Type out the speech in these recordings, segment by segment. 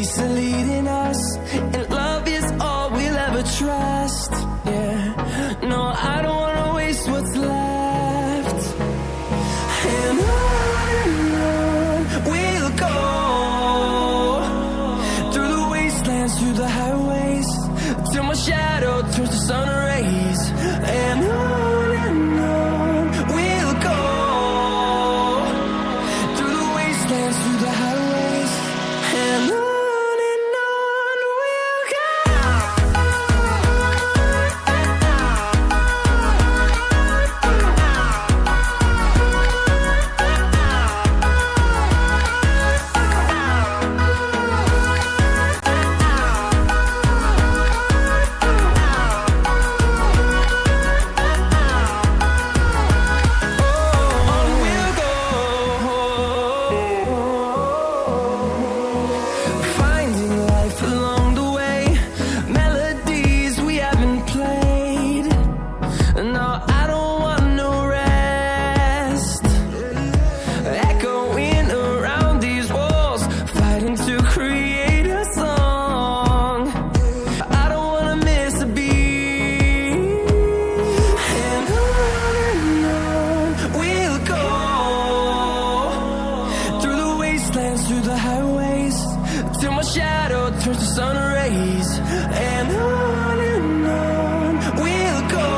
chase are leading us, and love is all we'll ever trust. Yeah, no, I don't wanna waste what's left. And on we'll go, through the wastelands, through the highways, till my shadow turns to sun rays. And on we'll go, through the wastelands, through the highways, and on we'll go. Through the highways, till my shadow turns to sun rays. And on we'll go,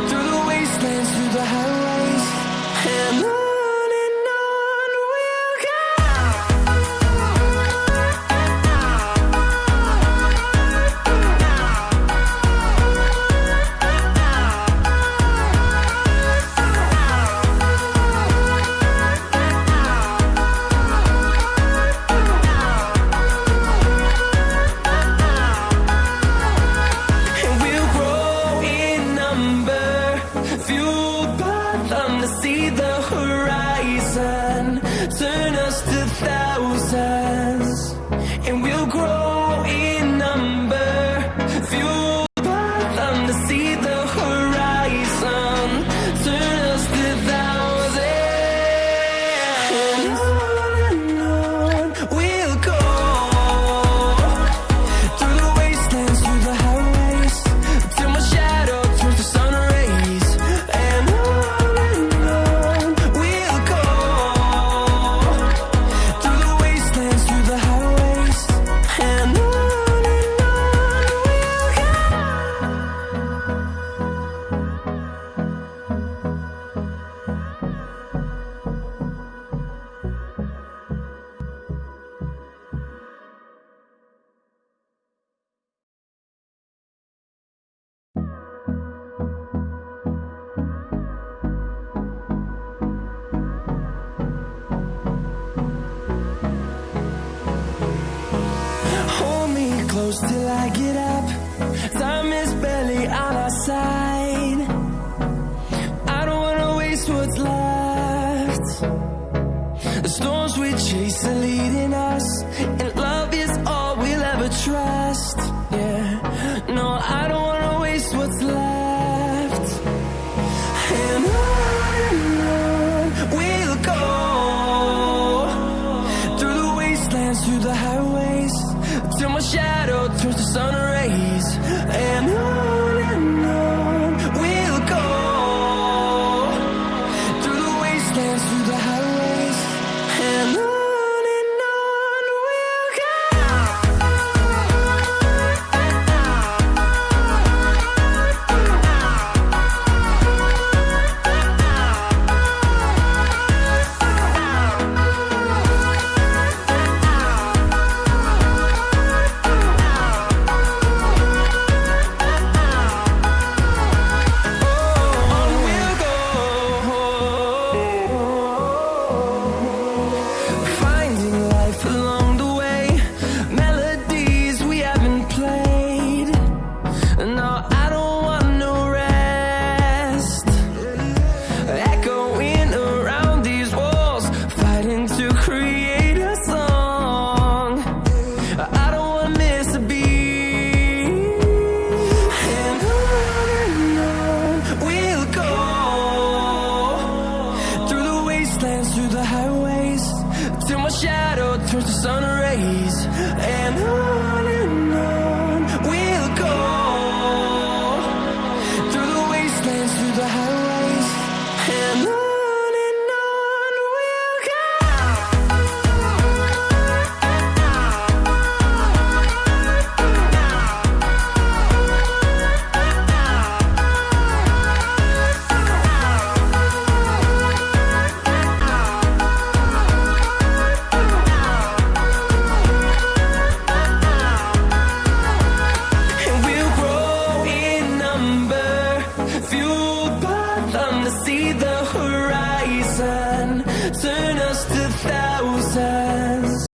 through the wastelands, through the highways, and on we'll go. See the horizon, turn us to thousands, and we'll grow in number, fueled by them to see the horizon, turn us to thousands. And on we'll go, through the wastelands, through the highways, till my shadow turns to sun rays. And close till I get up, time is barely on our side. I don't wanna waste what's left. The storms we chase are leading us, and love is all we'll ever trust. Yeah, no, I don't wanna waste what's left. And on we'll go, through the wastelands, through the highways, till my shadow turns to sun rays. And on wastelands, through the highways, and on we'll go. And we'll grow in number, fueled by them to see the horizon, turn us to thousands.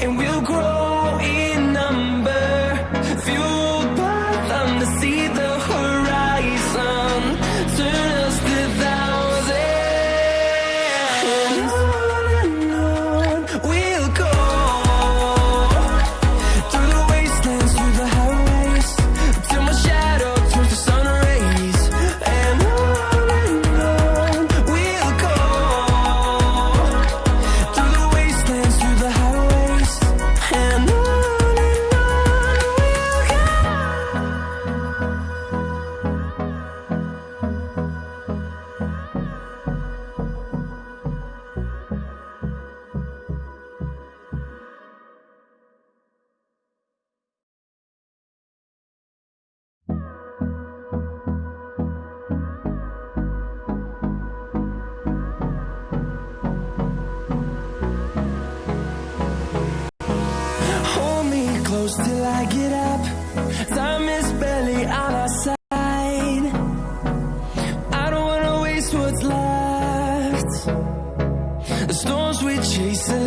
And we'll grow in number, fueled by them to see the horizon, turn us to thousands. And on we'll go, through the wastelands, through the highways, till my shadow turns to sun rays. And on we'll go, through the wastelands, through the highways, and on we'll go. Hold me close till I get up. Time is barely on our side. I don't wanna waste what's left. The storms we chase are